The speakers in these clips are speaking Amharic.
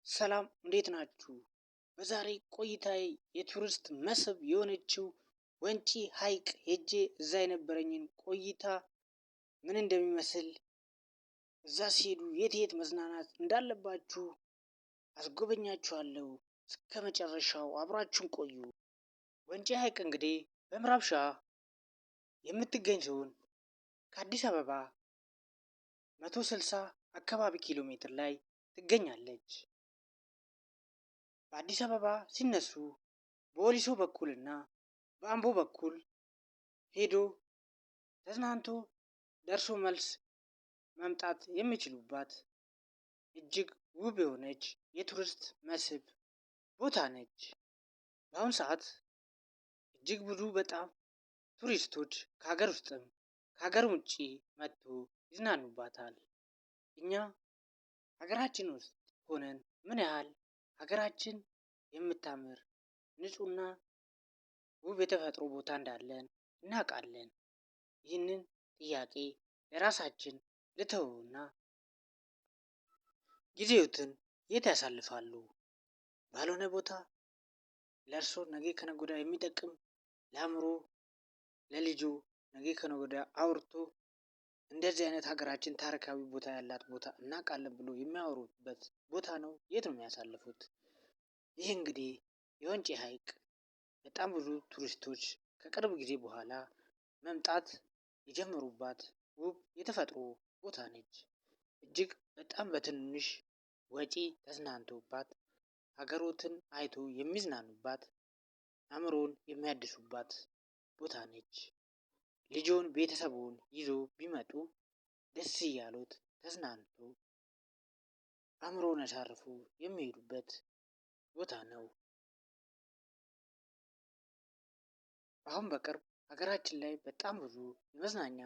ሰላም እንዴት ናችሁ? በዛሬ ቆይታዬ የቱሪስት መስህብ የሆነችው ወንጪ ሐይቅ ሄጄ እዛ የነበረኝን ቆይታ ምን እንደሚመስል እዛ ሲሄዱ የት የት መዝናናት እንዳለባችሁ አስጎበኛችኋለሁ። እስከ መጨረሻው አብራችሁን ቆዩ። ወንጪ ሐይቅ እንግዲህ በምዕራብ ሸዋ የምትገኝ ሲሆን ከአዲስ አበባ 160 አካባቢ ኪሎ ሜትር ላይ ትገኛለች። በአዲስ አበባ ሲነሱ በወሊሶ በኩልና በአምቦ በኩል ሄዶ ተዝናንቶ ደርሶ መልስ መምጣት የሚችሉባት እጅግ ውብ የሆነች የቱሪስት መስህብ ቦታ ነች። በአሁኑ ሰዓት እጅግ ብዙ በጣም ቱሪስቶች ከሀገር ውስጥም ከሀገር ውጭ መጥቶ ይዝናኑባታል። እኛ ሀገራችን ውስጥ ሆነን ምን ያህል ሀገራችን የምታምር ንጹህና ውብ የተፈጥሮ ቦታ እንዳለን እናውቃለን። ይህንን ጥያቄ ለራሳችን ልተውና ጊዜዎትን የት ያሳልፋሉ? ባልሆነ ቦታ ለእርሶ ነገ ከነገ ወዲያ የሚጠቅም ለአእምሮ ለልጆ ነገ ከነገ ወዲያ አውርቶ እንደዚህ አይነት ሀገራችን ታሪካዊ ቦታ ያላት ቦታ እናውቃለን ብሎ የሚያወሩበት ቦታ ነው። የት ነው የሚያሳልፉት? ይህ እንግዲህ የወንጪ ሐይቅ በጣም ብዙ ቱሪስቶች ከቅርብ ጊዜ በኋላ መምጣት የጀመሩባት ውብ የተፈጥሮ ቦታ ነች። እጅግ በጣም በትንሽ ወጪ ተዝናንተውባት ሀገሮትን አይቶ የሚዝናኑባት አእምሮን የሚያድሱባት ቦታ ነች። ልጆን ቤተሰቡን ይዞ ቢመጡ ደስ እያሉት ተዝናንቶ አእምሮን አሳርፎ የሚሄዱበት ቦታ ነው። አሁን በቅርብ ሀገራችን ላይ በጣም ብዙ የመዝናኛ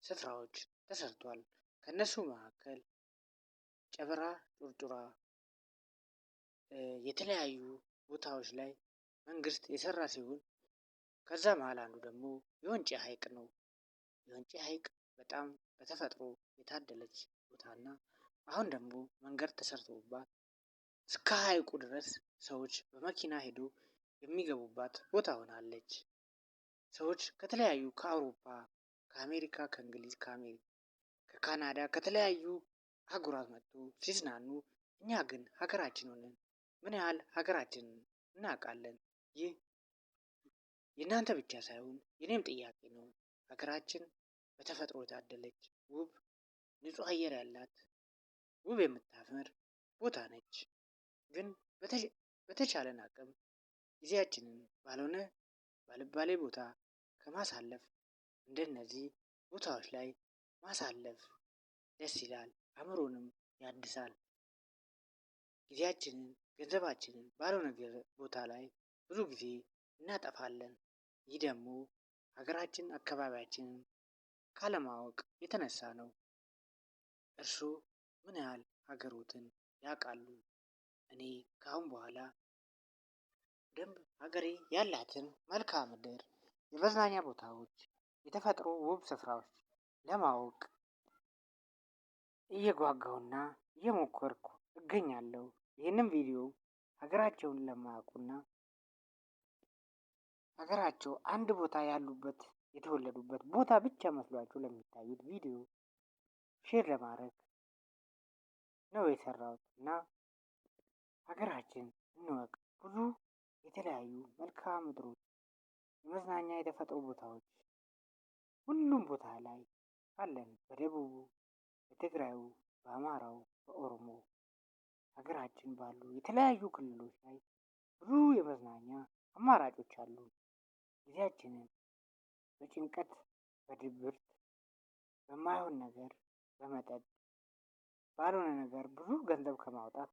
ስፍራዎች ተሰርቷል። ከነሱ መካከል ጨበራ ጩርጩራ የተለያዩ ቦታዎች ላይ መንግስት የሰራ ሲሆን ከዛ መሀል አንዱ ደግሞ የወንጪ ሐይቅ ነው። የወንጪ ሐይቅ በጣም በተፈጥሮ የታደለች ቦታና አሁን ደግሞ መንገድ ተሰርቶባት እስከ ሐይቁ ድረስ ሰዎች በመኪና ሄዶ የሚገቡባት ቦታ ሆናለች። ሰዎች ከተለያዩ ከአውሮፓ፣ ከአሜሪካ፣ ከእንግሊዝ፣ ከካናዳ ከተለያዩ አህጉራት መጥቶ ሲዝናኑ እኛ ግን ሀገራችን ሆነን ምን ያህል ሀገራችንን እናውቃለን? ይህ የእናንተ ብቻ ሳይሆን የኔም ጥያቄ ነው። ሀገራችን በተፈጥሮ የታደለች ውብ ንጹህ አየር ያላት ውብ የምታምር ቦታ ነች። ግን በተቻለን አቅም ጊዜያችንን ባልሆነ ባልባሌ ቦታ ከማሳለፍ እንደነዚህ ቦታዎች ላይ ማሳለፍ ደስ ይላል፣ አእምሮንም ያድሳል። ጊዜያችንን ገንዘባችንን ባልሆነ ቦታ ላይ ብዙ ጊዜ እናጠፋለን። ይህ ደግሞ ሀገራችን አካባቢያችንን ካለማወቅ የተነሳ ነው። እርስዎ ምን ያህል ሀገሮትን ያውቃሉ? እኔ ከአሁን በኋላ ደንብ ሀገሬ ያላትን መልክዓ ምድር፣ የመዝናኛ ቦታዎች፣ የተፈጥሮ ውብ ስፍራዎች ለማወቅ እየጓጓሁና እየሞከርኩ እገኛለሁ። ይህንን ቪዲዮ ሀገራቸውን ለማያውቁና ሀገራቸው አንድ ቦታ ያሉበት የተወለዱበት ቦታ ብቻ መስሏቸው ለሚታዩት ቪዲዮ ሼር ለማድረግ ነው የሰራሁት እና ሀገራችን እንወቅ። ብዙ የተለያዩ መልክዓ ምድሮች፣ የመዝናኛ የተፈጥሮ ቦታዎች ሁሉም ቦታ ላይ አለን። በደቡቡ፣ በትግራዩ፣ በአማራው፣ በኦሮሞ ሀገራችን ባሉ የተለያዩ ክልሎች ላይ ብዙ የመዝናኛ አማራጮች አሉ። ጊዜያችንን በጭንቀት በድብርት በማይሆን ነገር በመጠጥ ባልሆነ ነገር ብዙ ገንዘብ ከማውጣት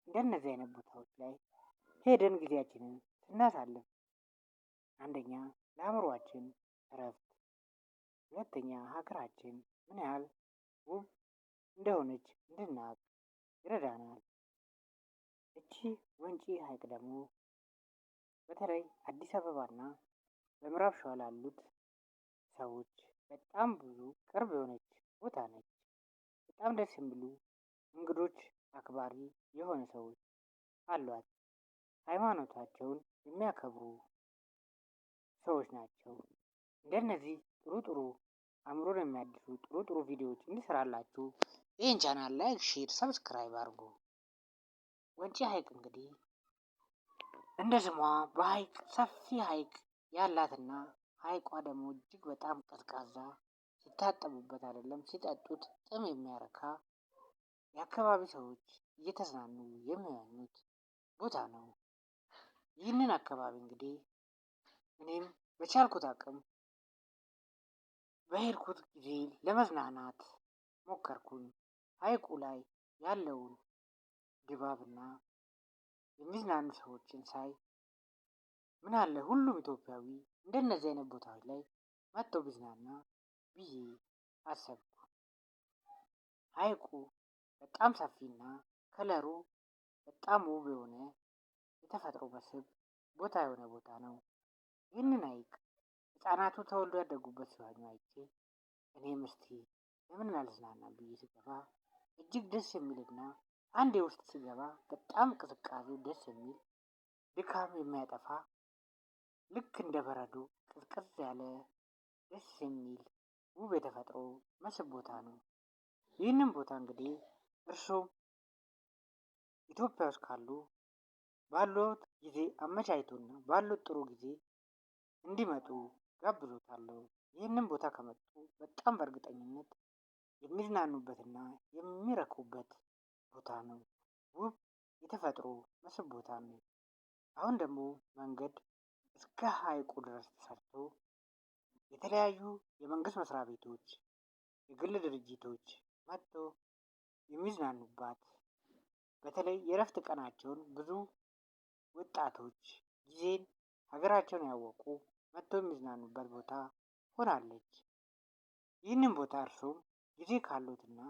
እንደነዚህ አይነት ቦታዎች ላይ ሄደን ጊዜያችንን ስናሳልፍ አንደኛ ለአእምሮአችን እረፍት፣ ሁለተኛ ሀገራችን ምን ያህል ውብ እንደሆነች እንድናውቅ ይረዳናል። እቺ ወንጪ ሐይቅ ደግሞ በተለይ አዲስ አበባና በምዕራብ ሸዋ ላሉት ሰዎች በጣም ብዙ ቅርብ የሆነች ቦታ ነች። በጣም ደስ የሚሉ እንግዶች አክባሪ የሆኑ ሰዎች አሏት። ሃይማኖታቸውን የሚያከብሩ ሰዎች ናቸው። እንደነዚህ ጥሩ ጥሩ አእምሮን የሚያድሱ ጥሩ ጥሩ ቪዲዮዎች እንዲሰራላችሁ ይህን ቻናል ላይክ፣ ሼር፣ ሰብስክራይብ አድርጉ። ወንጪ ሐይቅ እንግዲህ እንደ ስሟ በሐይቅ ሰፊ ሐይቅ ያላትና ሐይቋ ደግሞ እጅግ በጣም ቀዝቃዛ ሲታጠቡበት አይደለም ሲጠጡት ጥም የሚያረካ የአካባቢ ሰዎች እየተዝናኑ የሚዋኙት ቦታ ነው። ይህንን አካባቢ እንግዲህ እኔም በቻልኩት አቅም በሄድኩት ጊዜ ለመዝናናት ሞከርኩኝ። ሐይቁ ላይ ያለውን ድባብና የሚዝናኑ ሰዎችን ሳይ ምን አለ ሁሉም ኢትዮጵያዊ እንደነዚህ አይነት ቦታዎች ላይ መጥቶ ቢዝናና ብዬ አሰብኩ። ሐይቁ በጣም ሰፊና ከለሩ በጣም ውብ የሆነ የተፈጥሮ መስህብ ቦታ የሆነ ቦታ ነው። ይህንን ሐይቅ ህፃናቱ ተወልዶ ያደጉበት ሲሆኑ አይቼ እኔም እስቲ ለምን አልዝናናም ብዬ ስገባ እጅግ ደስ የሚልና አንዴ ውስጥ ስገባ በጣም ቅዝቃዜው ደስ የሚል ድካም የሚያጠፋ ልክ እንደ በረዶ ቅዝቅዝ ያለ ደስ የሚል ውብ የተፈጥሮ መስህብ ቦታ ነው። ይህንን ቦታ እንግዲህ እርሶም ኢትዮጵያ ውስጥ ካሉ ባሉት ጊዜ አመቻችቶና ባሉት ጥሩ ጊዜ እንዲመጡ ጋብዞታለሁ። ይህንን ቦታ ከመጡ በጣም በእርግጠኝነት የሚዝናኑበትና የሚረኩበት ቦታ ነው። ውብ የተፈጥሮ መስህብ ቦታ ነው። አሁን ደግሞ መንገድ እስከ ሐይቁ ድረስ ተሰርቶ የተለያዩ የመንግስት መስሪያ ቤቶች፣ የግል ድርጅቶች መጥቶ የሚዝናኑባት በተለይ የእረፍት ቀናቸውን ብዙ ወጣቶች ጊዜን ሀገራቸውን ያወቁ መጥቶ የሚዝናኑበት ቦታ ሆናለች። ይህንን ቦታ እርሶም ጊዜ ካሉትና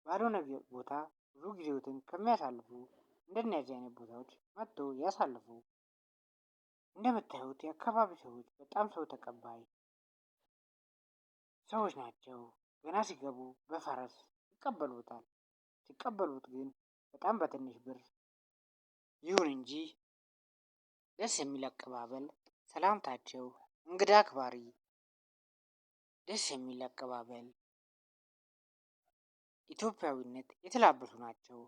ባልሆነ ቦታ ብዙ ጊዜዎትን ከሚያሳልፉ እንደነዚህ አይነት ቦታዎች መጥቶ ያሳልፉ። እንደምታዩት የአካባቢ ሰዎች በጣም ሰው ተቀባይ ሰዎች ናቸው። ገና ሲገቡ በፈረስ ይቀበሉታል። ሲቀበሉት ግን በጣም በትንሽ ብር ይሁን እንጂ ደስ የሚል አቀባበል፣ ሰላምታቸው፣ እንግዳ አክባሪ፣ ደስ የሚል አቀባበል፣ ኢትዮጵያዊነት የተላበሱ ናቸው።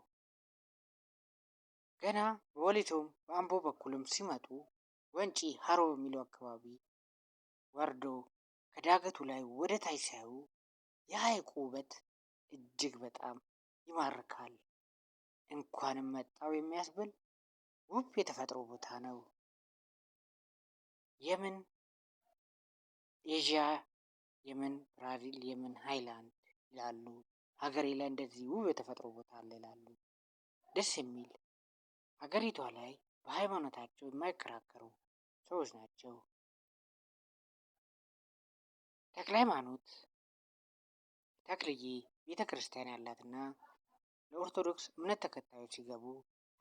ገና በወሊቶም በአምቦ በኩልም ሲመጡ ወንጪ ሀሮ የሚለው አካባቢ ወርዶ ከዳገቱ ላይ ወደ ታች ሲያዩ የሐይቁ ውበት እጅግ በጣም ይማርካል። እንኳንም መጣው የሚያስብል ውብ የተፈጥሮ ቦታ ነው። የምን ኤዥያ፣ የምን ብራዚል፣ የምን ሃይላንድ ይላሉ። ሀገሬ ላይ እንደዚህ ውብ የተፈጥሮ ቦታ አለ ይላሉ። ደስ የሚል ሀገሪቷ ላይ በሃይማኖታቸው የማይከራከሩ ሰዎች ናቸው። ተክለ ሃይማኖት ተክልዬ ቤተ ክርስቲያን ያላትና ለኦርቶዶክስ እምነት ተከታዮች ሲገቡ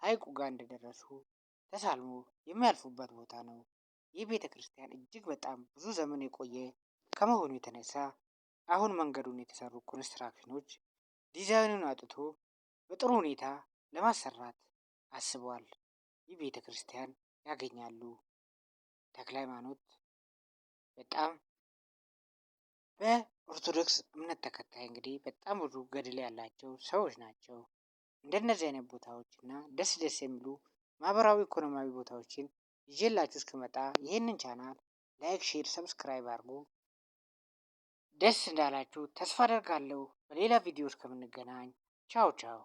ሐይቁ ጋር እንደደረሱ ተሳልሞ የሚያልፉበት ቦታ ነው። ይህ ቤተ ክርስቲያን እጅግ በጣም ብዙ ዘመን የቆየ ከመሆኑ የተነሳ አሁን መንገዱን የተሰሩ ኮንስትራክሽኖች ዲዛይኑን አውጥቶ በጥሩ ሁኔታ ለማሰራት አስበዋል። ይህ ቤተ ክርስቲያን ያገኛሉ። ተክለ ሃይማኖት በጣም በኦርቶዶክስ እምነት ተከታይ እንግዲህ በጣም ብዙ ገድል ያላቸው ሰዎች ናቸው። እንደነዚህ አይነት ቦታዎች እና ደስ ደስ የሚሉ ማህበራዊ ኢኮኖሚያዊ ቦታዎችን ይዤላችሁ እስክመጣ ይህንን ቻናል ላይክ፣ ሼር፣ ሰብስክራይብ አድርጉ። ደስ እንዳላችሁ ተስፋ አደርጋለሁ። በሌላ ቪዲዮ እስከምንገናኝ ቻው ቻው።